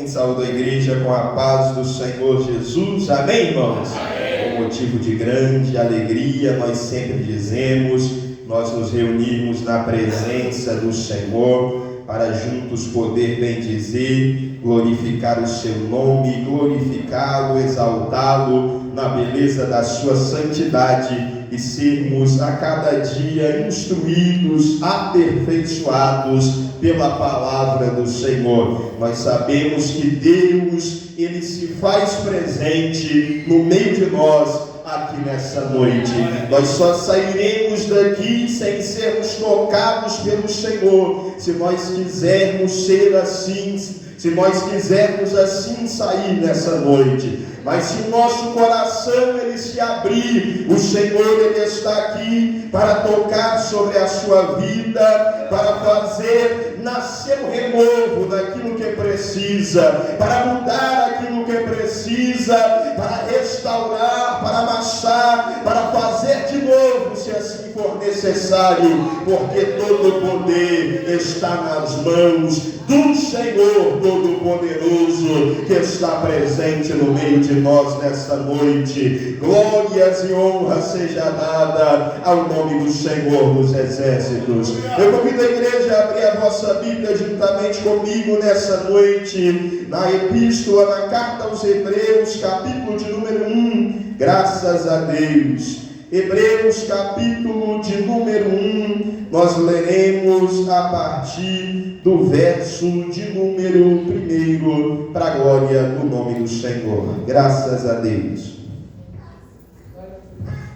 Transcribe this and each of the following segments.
Saúde a igreja com a paz do Senhor Jesus. Amém, irmãos? Amém. Com motivo de grande alegria, nós sempre dizemos, nós nos reunimos na presença do Senhor para juntos poder bendizer, glorificar o seu nome, glorificá-lo, exaltá-lo na beleza da sua santidade e sermos a cada dia instruídos, aperfeiçoados pela palavra do Senhor. Nós sabemos que Deus, Ele se faz presente no meio de nós aqui nessa noite. Nós só sairemos daqui sem sermos tocados pelo Senhor, se nós quisermos ser assim, se nós quisermos assim sair nessa noite. Mas se o nosso coração ele se abrir, o Senhor ele está aqui para tocar sobre a sua vida, para fazer nascer o renovo daquilo que precisa, para mudar aquilo que precisa, para restaurar, para amassar, para fazer de novo, se assim for necessário, porque todo o poder está nas mãos do Senhor Todo-Poderoso, que está presente no meio de nós nesta noite. Glórias e honra seja dada ao nome do Senhor dos Exércitos. Eu convido a igreja a abrir a vossa Bíblia juntamente comigo nessa noite, na epístola, na carta aos Hebreus, capítulo de número 1, graças a Deus. Hebreus, capítulo de número 1, nós leremos a partir do verso de número 1, para a glória do nome do Senhor. Graças a Deus.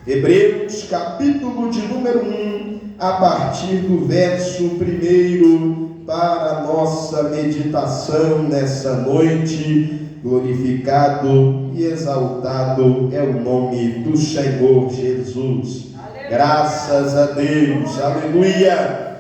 Hebreus, capítulo de número 1, a partir do verso 1, para a nossa meditação nessa noite. Glorificado e exaltado é o nome do Senhor Jesus. Graças a Deus, aleluia.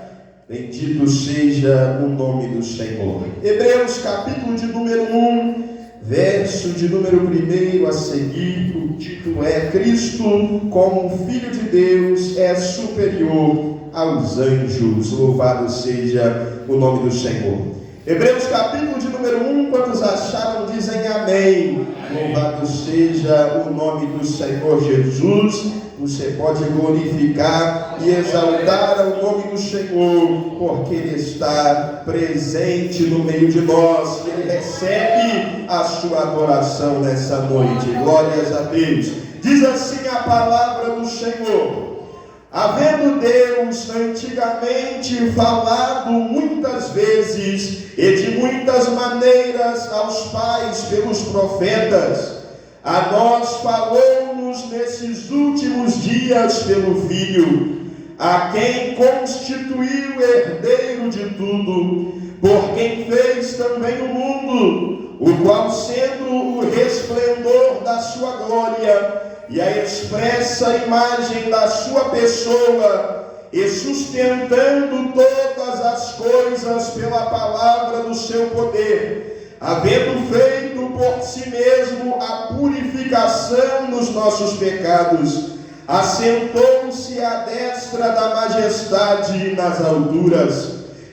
Bendito seja o nome do Senhor. Hebreus capítulo de número 1, verso de número 1 a seguir, o título é: Cristo como Filho de Deus é superior aos anjos. Louvado seja o nome do Senhor. Hebreus capítulo de número 1, quantos acharam dizem amém. Louvado seja o nome do Senhor Jesus. Você pode glorificar e exaltar o nome do Senhor, porque Ele está presente no meio de nós. Ele recebe a sua adoração nessa noite. Glórias a Deus. Diz assim a palavra do Senhor: havendo Deus antigamente falado muitas vezes e de muitas maneiras aos pais pelos profetas, a nós falou-nos nesses últimos dias pelo Filho, a quem constituiu herdeiro de tudo, por quem fez também o mundo, o qual, sendo o resplendor da sua glória e a expressa imagem da sua pessoa, e sustentando todas as coisas pela palavra do seu poder, havendo feito por si mesmo a purificação dos nossos pecados, assentou-se à destra da majestade nas alturas,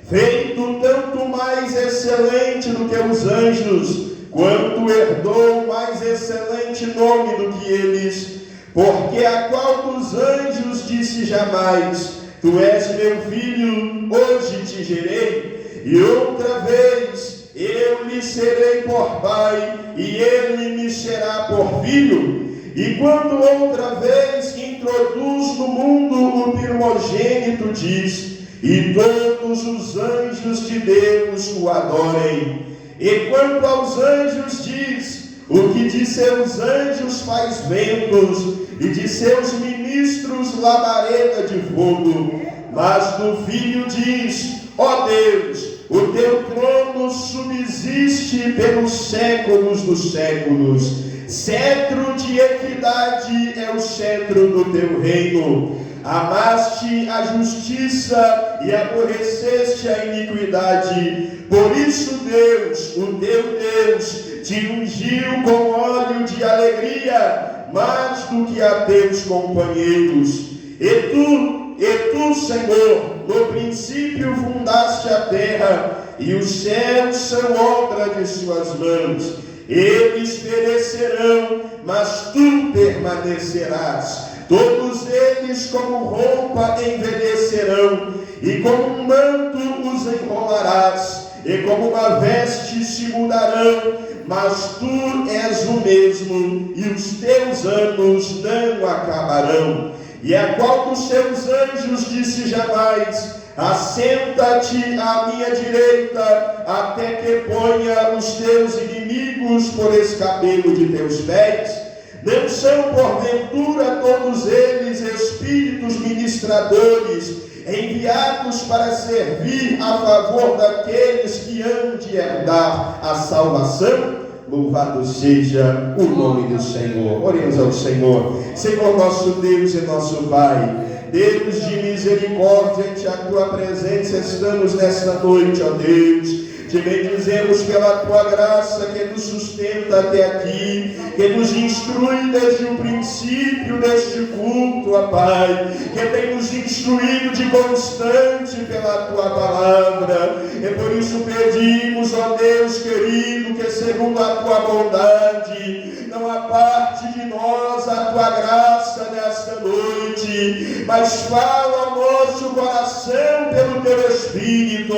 feito tanto mais excelente do que os anjos, quanto herdou mais excelente nome do que eles, porque a qual dos anjos disse jamais: Tu és meu filho, hoje te gerei, e outra vez eu lhe serei por pai, e ele me será por filho. E quando outra vez introduz no mundo o primogênito, diz: e todos os anjos de Deus o adorem. E quanto aos anjos diz: o que de seus anjos faz ventos, e de seus ministros labareda de fogo. Mas do Filho diz: ó Deus, o teu trono subsiste pelos séculos dos séculos. Cetro de equidade é o cetro do teu reino. Amaste a justiça e aborreceste a iniquidade. Por isso Deus, o teu Deus, te ungiu com óleo de alegria, mais do que a teus companheiros. E tu, Senhor, no princípio fundaste a terra, e os céus são obra obra de suas mãos. Eles perecerão, mas tu permanecerás. Todos eles como roupa envelhecerão, e como um manto os enrolarás, e como uma veste se mudarão, mas tu és o mesmo, e os teus anos não acabarão. E a qual dos seus anjos disse jamais: assenta-te à minha direita, até que ponha os teus inimigos por escabelo de teus pés? Não são porventura todos eles espíritos ministradores, enviados para servir a favor daqueles que hão de herdar a salvação? Louvado seja o nome do Senhor. Oremos ao Senhor. Senhor nosso Deus e nosso Pai, Deus de misericórdia, ante a tua presença estamos nesta noite, ó Deus. Te bendizemos pela tua graça que nos sustenta até aqui, que nos instrui desde o princípio deste culto, ó Pai, que tem nos instruído de constante pela tua palavra. E por isso pedimos, ó Deus querido, que segundo a tua bondade, não aparte de nós a tua graça nesta noite, mas fala ao nosso coração pelo teu Espírito,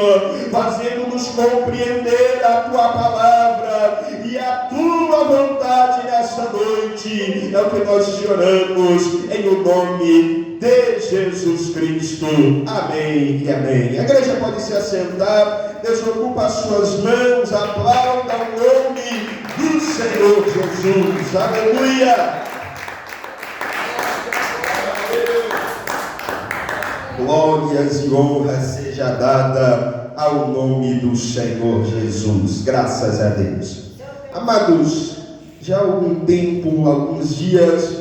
fazendo-nos compreender a tua palavra e a tua vontade nesta noite. É o que nós te oramos em o nome de Jesus Cristo. Amém e amém. A igreja pode se assentar, desocupa as suas mãos, aplauda o nome do Senhor Jesus. Aleluia. Glórias e honra seja dada ao nome do Senhor Jesus. Graças a Deus. Amados, já há algum tempo, alguns dias,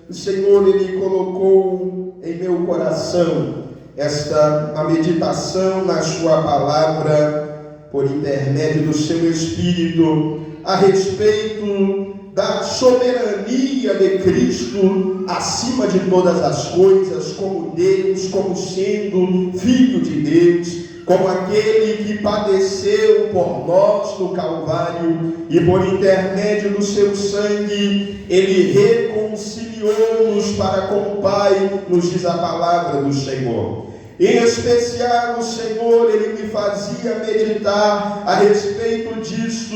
o Senhor Ele colocou em meu coração a meditação na sua palavra, por intermédio do seu Espírito, a respeito da soberania de Cristo acima de todas as coisas, como Deus, como sendo Filho de Deus, como aquele que padeceu por nós no Calvário e por intermédio do seu sangue, Ele reconciliou-nos para com o Pai, nos diz a palavra do Senhor. Em especial, o Senhor, Ele me fazia meditar a respeito disso,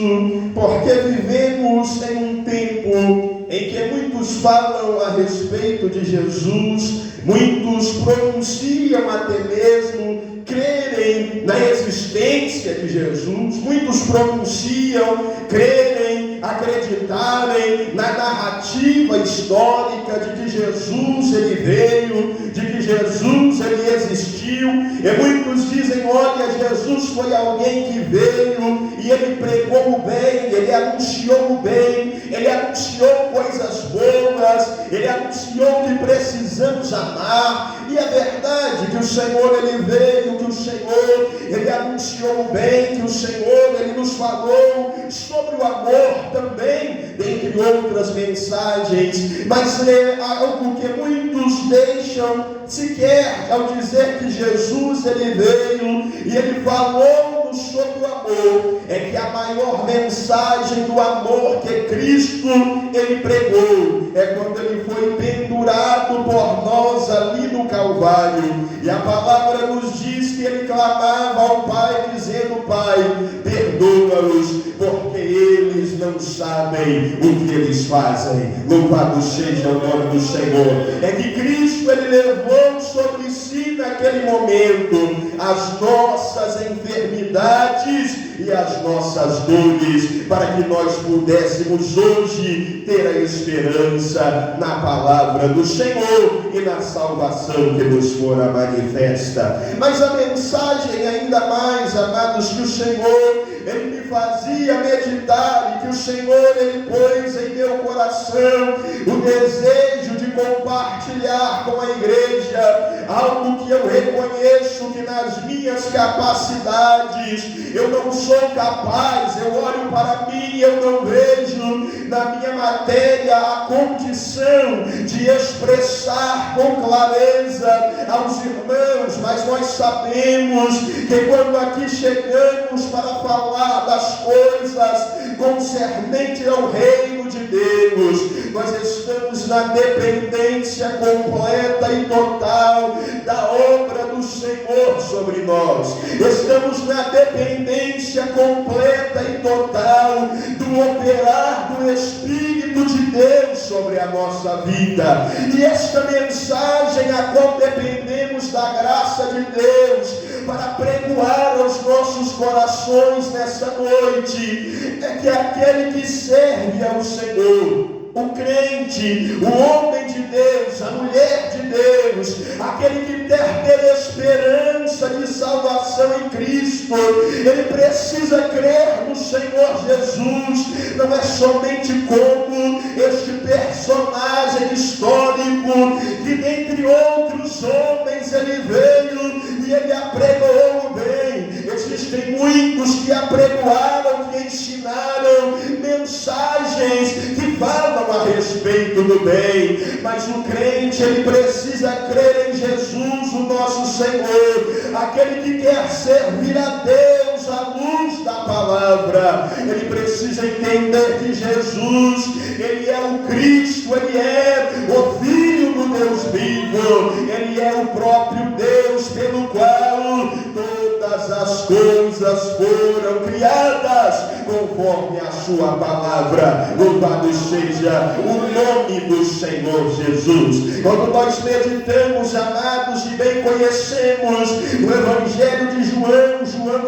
porque vivemos em um tempo em que muitos falam a respeito de Jesus, muitos pronunciam até mesmo crerem na existência de Jesus, muitos pronunciam crerem, acreditarem na narrativa histórica de que Jesus Ele veio, de que Jesus Ele existiu, e muitos dizem: olha, Jesus foi alguém que veio e Ele pregou o bem, Ele anunciou o bem, Ele anunciou coisas boas, Ele anunciou que precisamos amar. E é verdade que o Senhor Ele veio, que o Senhor Ele anunciou o bem, que o Senhor Ele nos falou sobre o amor também, dentre outras mensagens. Mas é algo que muitos deixam sequer ao dizer que Jesus Ele veio e Ele falou sobre o amor, é que a maior mensagem do amor que Cristo Ele pregou é quando Ele foi pendurado por nós ali no Calvário, e a palavra nos diz que Ele clamava ao Pai dizendo: Pai, perdoa-os, porque eles não sabem o que eles fazem. Louvado seja o nome do Senhor. É que Cristo Ele levou sobre si naquele momento as nossas enfermidades e as nossas dores, para que nós pudéssemos hoje ter a esperança na palavra do Senhor e na salvação que nos fora manifesta. Mas a mensagem ainda mais, amados, que o Senhor Ele me fazia meditar, e que o Senhor Ele pôs em meu coração o desejo de compartilhar com a igreja algo que eu reconheço que nas minhas capacidades eu não sou capaz. Eu olho para mim e eu não vejo na minha matéria a condição de expressar com clareza aos irmãos, mas nós sabemos que quando aqui chegamos para falar das coisas coisas concernentes ao reino de Deus. Nós estamos na dependência completa e total da obra do Senhor sobre nós. Estamos na dependência completa e total do operar do Espírito de Deus sobre a nossa vida. E esta mensagem a qual dependemos da graça de Deus para pregoar aos nossos corações nessa noite é que aquele que serve ao Senhor, o crente, o homem de Deus, a mulher de Deus, aquele que ter esperança de salvação em Cristo, ele precisa crer no Senhor Jesus. Não é somente como este personagem histórico que dentre outros homens ele veio e ele apregoou o bem. Existem muitos que apregoaram, que ensinaram mensagens que falam a respeito do bem, mas o crente, ele precisa crer em Jesus, o nosso Senhor, aquele que quer servir a Deus à luz da palavra. Ele precisa entender que Jesus, ele é o Cristo, ele é o Filho do Deus vivo, ele é o próprio Deus pelo qual todas as coisas foram criadas conforme a sua palavra. Louvado seja o nome do Senhor Jesus. Quando nós meditamos, amados, e bem conhecemos o Evangelho de João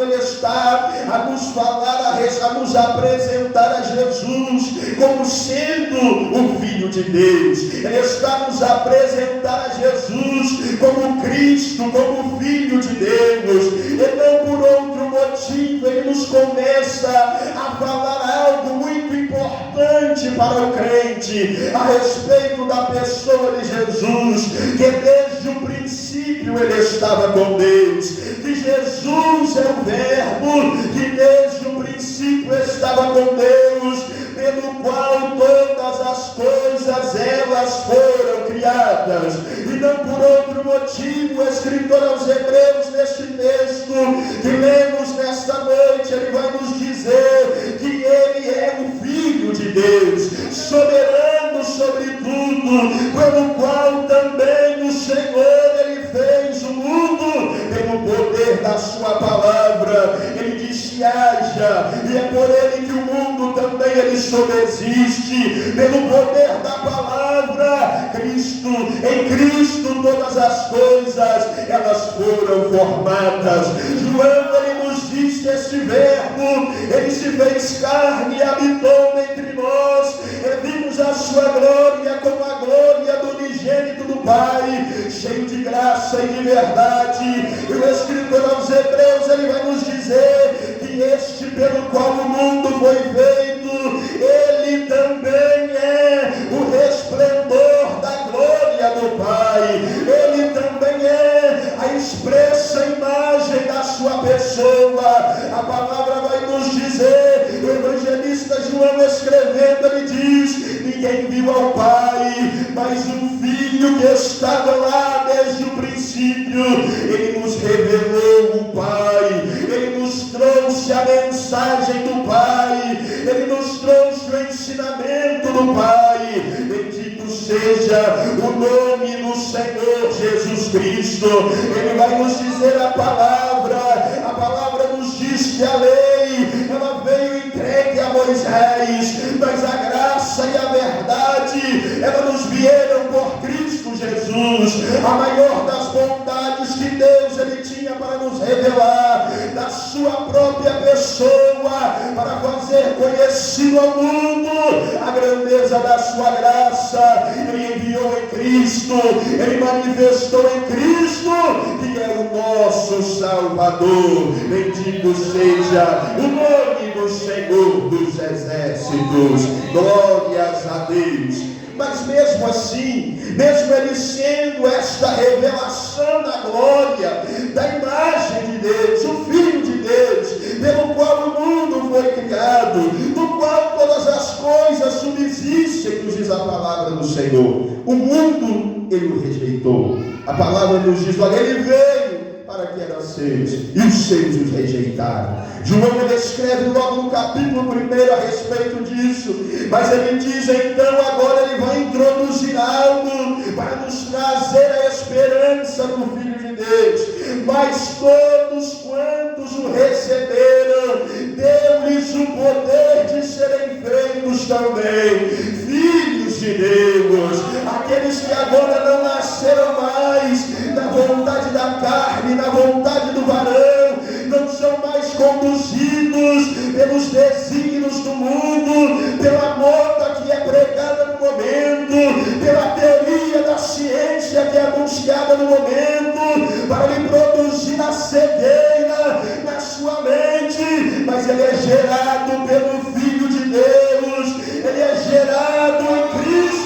ele está a nos falar, a nos apresentar a Jesus como sendo o Filho de Deus. Ele está a nos apresentar a Jesus como Cristo, como Filho de Deus. E não por outro motivo, ele nos começa a falar algo muito importante para o crente a respeito da pessoa de Jesus, que desde o princípio ele estava com Deus, que Jesus é o Verbo, que desde o princípio estava com Deus, pelo qual todas as coisas elas foram criadas. E não por outro motivo, o escritor aos Hebreus, neste texto que lemos nesta noite, ele vai nos dizer que ele é o Filho de Deus, soberano sobre tudo, pelo qual também o Senhor, ele fez o mundo pelo poder da sua palavra. Ele disse: haja, e é por ele que o mundo também ele subsiste, pelo poder da palavra. Cristo, em Cristo todas as coisas elas foram formadas. João, ele nos diz que este Verbo, ele se fez carne e habitou entre nós, e vimos a sua glória como a glória do unigênito do Pai, cheio de graça e de verdade. E o escritor aos Hebreus, ele vai nos dizer que este pelo qual o mundo foi feito, ele também é o resplendor da glória do Pai, ele também é a expressa imagem da sua pessoa. A palavra vai nos dizer, o evangelista João escrevendo, ele diz: ninguém viu ao Pai, mas o Filho que estava lá desde o princípio, ele nos revelou o Pai, ele nos trouxe a mensagem do Pai, ele nos trouxe o ensinamento do Pai. Bendito seja o nome do Senhor Jesus Cristo. Ele vai nos dizer a palavra nos diz que a lei, ela veio entregue a Moisés, mas a graça e a verdade, ela nos vieram por Cristo Jesus. A maior das bondades que Deus ele tinha para nos revelar da sua própria pessoa, para fazer conhecido ao mundo a grandeza da sua graça, ele enviou em Cristo, ele manifestou em Cristo, que é o nosso Salvador. Bendito seja o nome do Senhor dos Exércitos. Glórias a Deus. Mas mesmo assim, mesmo ele sendo esta revelação da glória, da imagem de Deus, o Filho de Deus, pelo qual o mundo foi criado, no qual todas as coisas subsistem, nos diz a palavra do Senhor, o mundo ele o rejeitou. A palavra nos diz: olha, ele veio para para que eram seus, e os seus os rejeitaram. João ele escreve logo no capítulo 1 a respeito disso, mas ele diz então, agora ele vai introduzir algo para nos trazer a esperança do Filho de Deus. Mas todos quantos o receberam, deu-lhes o poder de serem feitos também filhos de Deus, aqueles que agora não nasceram mais na vontade da carne, na vontade do varão, não são mais conduzidos pelos desígnios do mundo, pela moda que é pregada no momento, pela teoria da ciência que é anunciada no momento, para lhe produzir a cegueira na sua mente, mas ele é gerado pelo Filho de Deus, ele é gerado em Cristo,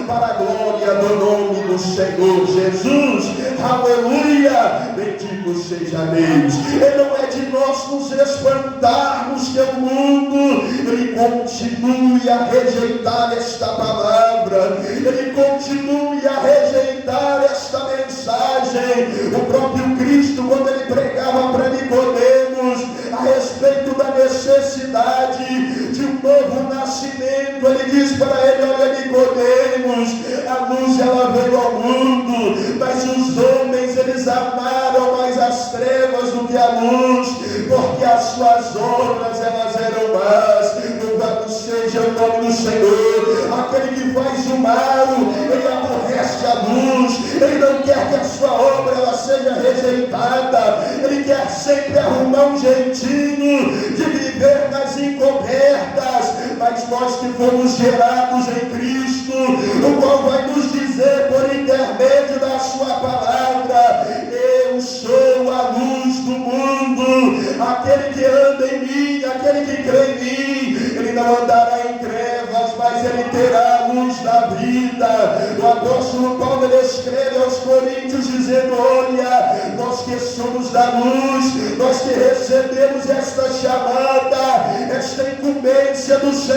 para a glória do nome do Senhor Jesus. Aleluia, bendito seja Deus. E não é de nós nos espantarmos que o mundo ele continue a rejeitar esta palavra, ele continue a rejeitar esta mensagem. O próprio Cristo, quando ele pregava para Nicodemos a respeito da necessidade de um novo nascimento, ele diz para ele: olha, Nicodemos, a luz ela veio ao mundo, mas os homens eles amaram mais as trevas do que a luz, porque as suas obras elas eram más. Louvado seja o nome do Senhor. Aquele que faz o mal, ele aborrece a luz, ele não quer que a sua obra ela seja rejeitada, ele quer sempre arrumar um jeitinho de viver nas encobertas. Mas nós que fomos gerados em Cristo, o qual vai nos dizer por intermédio da sua palavra: eu sou a luz do mundo, aquele que anda em mim, aquele que crê em mim, ele não andará em trevas, mas ele terá a luz da vida. O apóstolo Paulo ele escreve aos Coríntios dizendo: olha, nós que somos da luz, nós que recebemos esta chamada, esta incumbência do Senhor,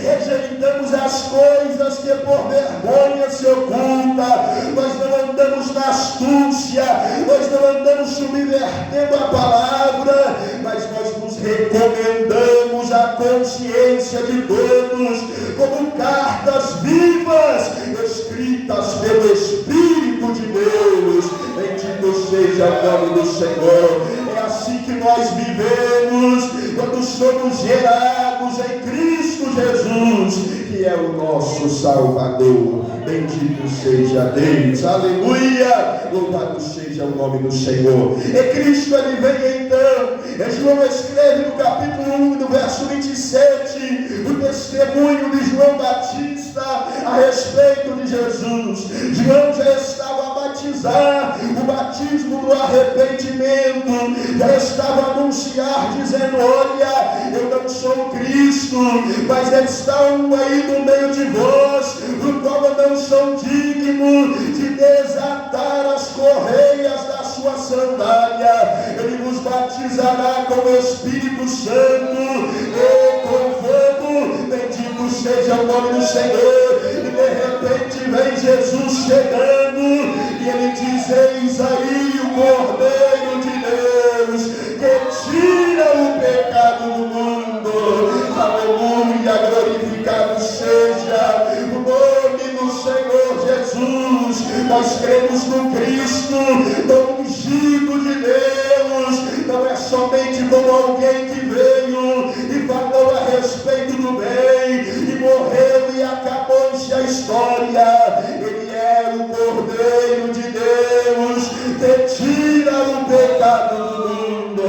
rejeitamos as coisas que por vergonha se oculta, nós não andamos na astúcia, nós não andamos subvertendo a palavra, mas nós nos recomendamos à consciência de todos como cartas vivas, escritas pelo Espírito de Deus. Bendito seja o nome do Senhor. É assim que nós vivemos quando somos gerados em Cristo Jesus, que é o nosso Salvador. Bendito seja Deus, aleluia, louvado seja o nome do Senhor. E Cristo ele vem então, João escreve no capítulo 1, no verso 27, o testemunho de João Batista a respeito de Jesus. João já estava a batizar, o batismo do arrependimento, já estava a anunciar, dizendo: olha, eu não sou Cristo, mas está um aí no meio de vós, do qual eu não sou digno de desatar as correias da sua sandália. Ele vos batizará com o Espírito Santo e com fogo. Bendito seja o nome do Senhor. E de repente vem Jesus chegando, e ele diz: eis aí o Cordeiro de Deus, que tira o pecado do mundo. Aleluia, glorificado seja o nome do Senhor Jesus. Nós cremos no Cristo, no ungido de Deus. Não é somente como alguém que veio e falou a respeito do bem e morreu e acabou-se a história. Ele é o Cordeiro de Deus que tira o pecado do mundo,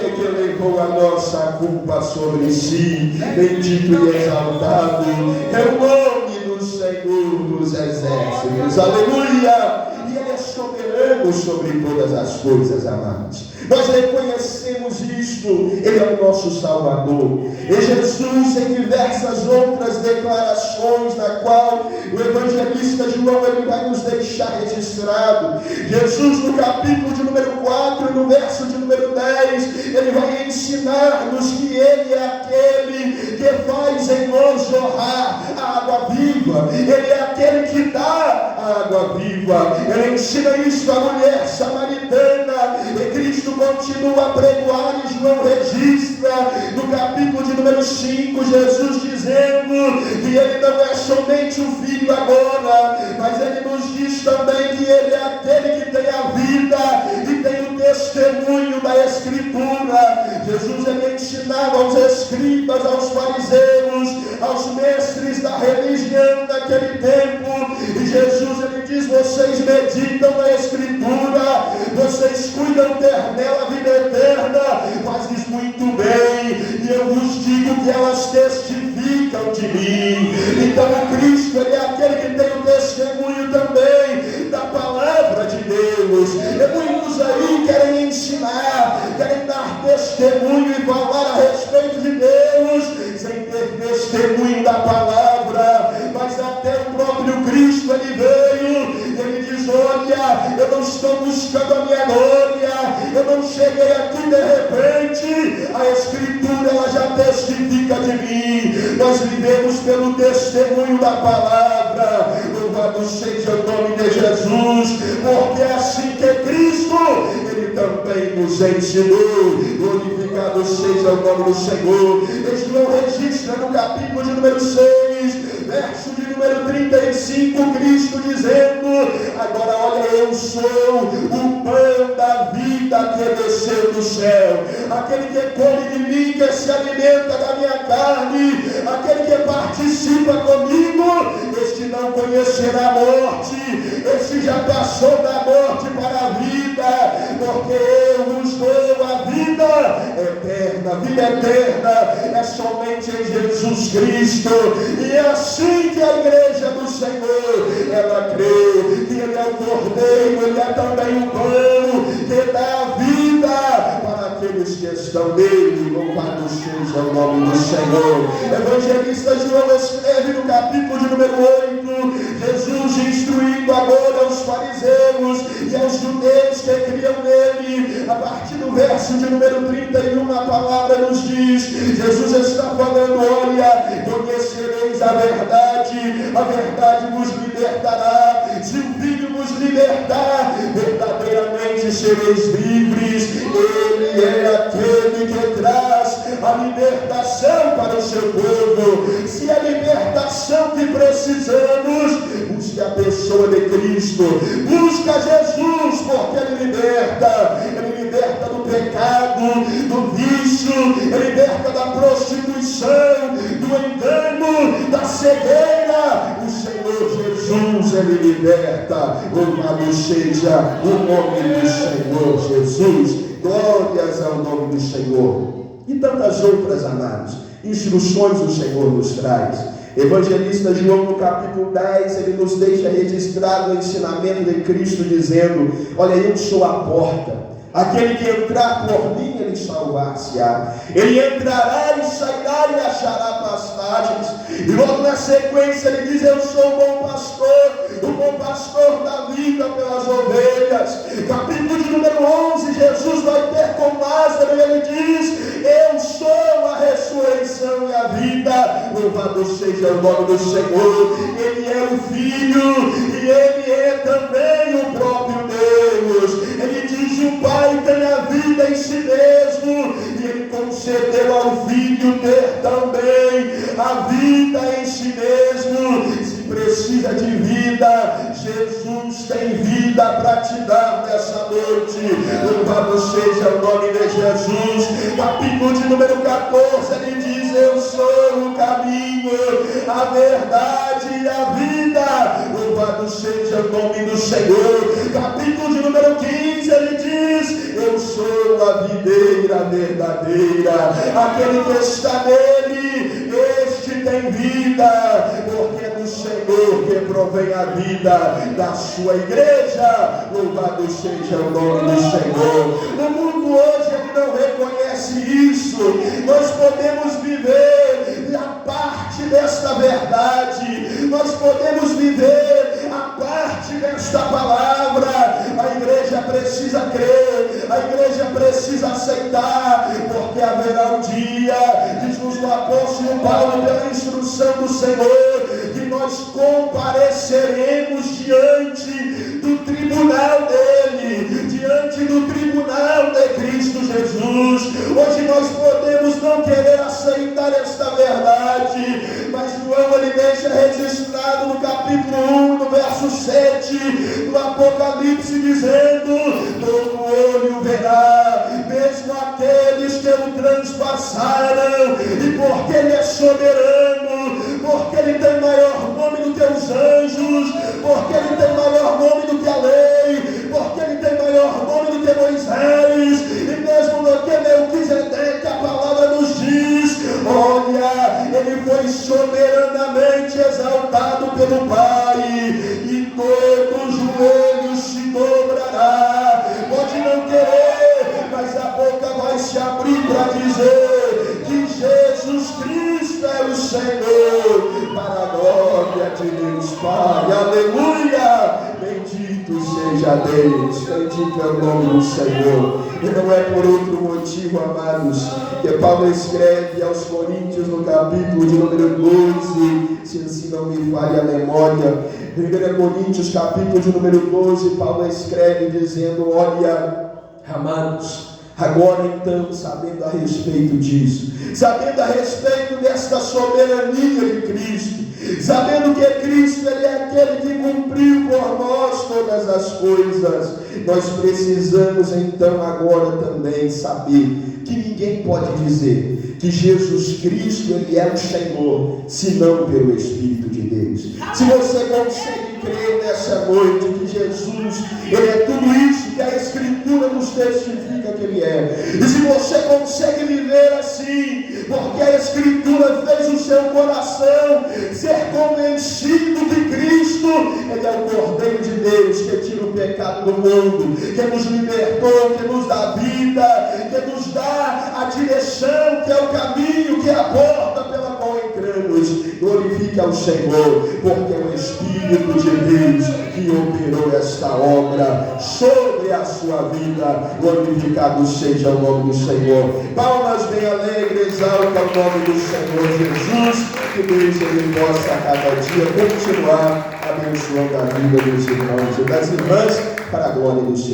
e que levou a nossa culpa sobre si. Bendito e exaltado é o nome do Senhor dos exércitos, aleluia. E ele é soberano sobre todas as coisas, amados. Nós reconhecemos isto. Ele é o nosso Salvador. E Jesus, em diversas outras declarações, na qual o evangelista João ele vai nos deixar registrado. Jesus, no capítulo de número 4 e no verso de número 10, ele vai ensinar-nos que ele é aquele que faz em nós jorrar a água viva. Ele é aquele que dá água viva. Ele ensina isso à mulher samaritana, e Cristo continua a pregoar, e João registra no capítulo de número 5, Jesus dizendo que ele não é somente o Filho agora, mas ele nos diz também que ele é aquele que tem a vida e tem o testemunho da Escritura. Jesus ele ensinava aos escribas, aos fariseus, aos mestres da religião daquele tempo, e Jesus ele diz: vocês meditam na Escritura, vocês cuidam ter nela a vida eterna, fazes muito bem, e eu vos digo que elas testificam de mim. Então o Cristo ele é aquele que tem o testemunho também da palavra de Deus. E muitos aí querem ensinar, querem dar testemunho e falar a respeito de Deus sem ter testemunho da palavra. Mas até o próprio Cristo ele veio, ele diz: olha, eu não estou buscando a minha glória, eu não cheguei aqui de repente, a Escritura ela já testifica de mim. Nós vivemos pelo testemunho da palavra. Louvado seja o nome de Jesus, porque é assim que Cristo ele também nos ensinou. Glorificado seja o nome do Senhor. João registra no capítulo de número 6, verso de número 35, Cristo dizendo: agora olha, eu sou o pão da vida que desceu do céu. Aquele que come de mim, que se alimenta da minha carne, aquele que participa comigo, este não conhecerá a morte, este já passou da morte para a vida, porque eu vos dou a vida eterna. A vida eterna é somente em Jesus Cristo, e é assim que a igreja do Senhor ela crê que ele é o Cordeiro, ele é também o pão que dá a vida para aqueles que estão nele. Louvado seja o nome do Senhor. Evangelista João escreve no capítulo de número 8, Jesus instruindo agora os fariseus e aos judeus que criam nele. A partir do verso de número 31, a palavra nos diz, Jesus está falando: olha, conhecereis a verdade vos libertará. Se o Filho vos libertar, verdadeiramente sereis livres. Ele é aquele que traz a libertação para o seu povo. Se a libertação que precisamos, busque a pessoa de Cristo, busca Jesus, porque ele liberta do pecado, do vício, ele liberta da prostituição, do engano, da cegueira. O Senhor Jesus ele liberta. Louvado seja o nome do Senhor Jesus. Glórias ao nome do Senhor. E tantas outras, amados, instruções o Senhor nos traz. Evangelista João no capítulo 10, ele nos deixa registrado o ensinamento de Cristo dizendo: olha, eu sou a porta. Aquele que entrar por mim, ele salvar-se-á. Ele entrará e sairá e achará pastagens. E logo na sequência ele diz: eu sou o bom pastor da vida pelas ovelhas. Capítulo de número 11, Jesus vai ter com Lázaro e ele diz: eu sou a ressurreição e a vida. Louvado seja o nome do Senhor. Ele é o Filho e ele é também o próprio Deus. Ele diz: o Pai tem a vida em si mesmo, e ele concedeu ao Filho ter também a vida em si mesmo. Se precisa de vida, Jesus tem vida para te dar nessa noite. Louvado seja o nome de Jesus. Capítulo de número 14, ele diz: eu sou o caminho, a verdade e a vida. Louvado seja o nome do Senhor. Capítulo de número 15, ele diz: eu sou a videira verdadeira. Aquele que está nele, este tem vida, porque é do Senhor que provém a vida da sua igreja. Louvado seja o nome do Senhor. O mundo hoje ele não reconhece isso. Nós podemos viver a parte desta verdade, nós podemos viver a parte desta palavra. A igreja precisa crer, a igreja precisa aceitar, porque haverá um dia, diz-nos o apóstolo Paulo, pela instrução do Senhor, que nós nós compareceremos diante do tribunal dele, diante do tribunal de Cristo Jesus. Hoje nós podemos não querer aceitar esta verdade, mas João ele deixa registrado no capítulo 1, no verso 7 do Apocalipse, dizendo: todo olho verá, mesmo aqueles que o transpassaram, e porque ele é soberano, porque ele tem maior nome do que os anjos, porque ele tem maior nome do que a lei, porque ele tem maior nome do que Moisés, e mesmo do que Melquisedeque, a palavra nos diz: olha, ele foi soberanamente exaltado pelo Pai, e todo joelho se dobrará. Pode não querer, mas a boca vai se abrir para dizer que Jesus Cristo é o Senhor, para a glória de Deus Pai. Aleluia! Bendito seja Deus, bendito é o nome do Senhor. E não é por outro motivo, amados, que Paulo escreve aos Coríntios no capítulo de número 12, se assim não me falha a memória, 1 Coríntios capítulo de número 12, Paulo escreve dizendo: olha, amados, agora então, sabendo a respeito disso, sabendo a respeito desta soberania de Cristo, sabendo que Cristo ele é aquele que cumpriu por nós todas as coisas, nós precisamos então agora também saber que ninguém pode dizer que Jesus Cristo ele é o Senhor, senão pelo Espírito de Deus. Se você consegue crer nessa noite que Jesus ele é tudo isso que a Escritura nos testifica que ele é, e se você consegue viver assim, porque a Escritura fez o seu coração ser convencido que Cristo ele é o Cordeiro de Deus que tira o pecado do mundo, que nos libertou, que nos dá vida, que nos dá a direção, que é o caminho, que é a porta pela qual entramos. Glorifique ao Senhor, porque é o Espírito de Deus que operou esta obra sobre a sua vida. Glorificado seja o nome do Senhor. Palmas bem alegres, exalta o nome do Senhor Jesus. Que Deus ele possa a cada dia continuar abençoando a vida dos irmãos e das irmãs para a glória do Senhor.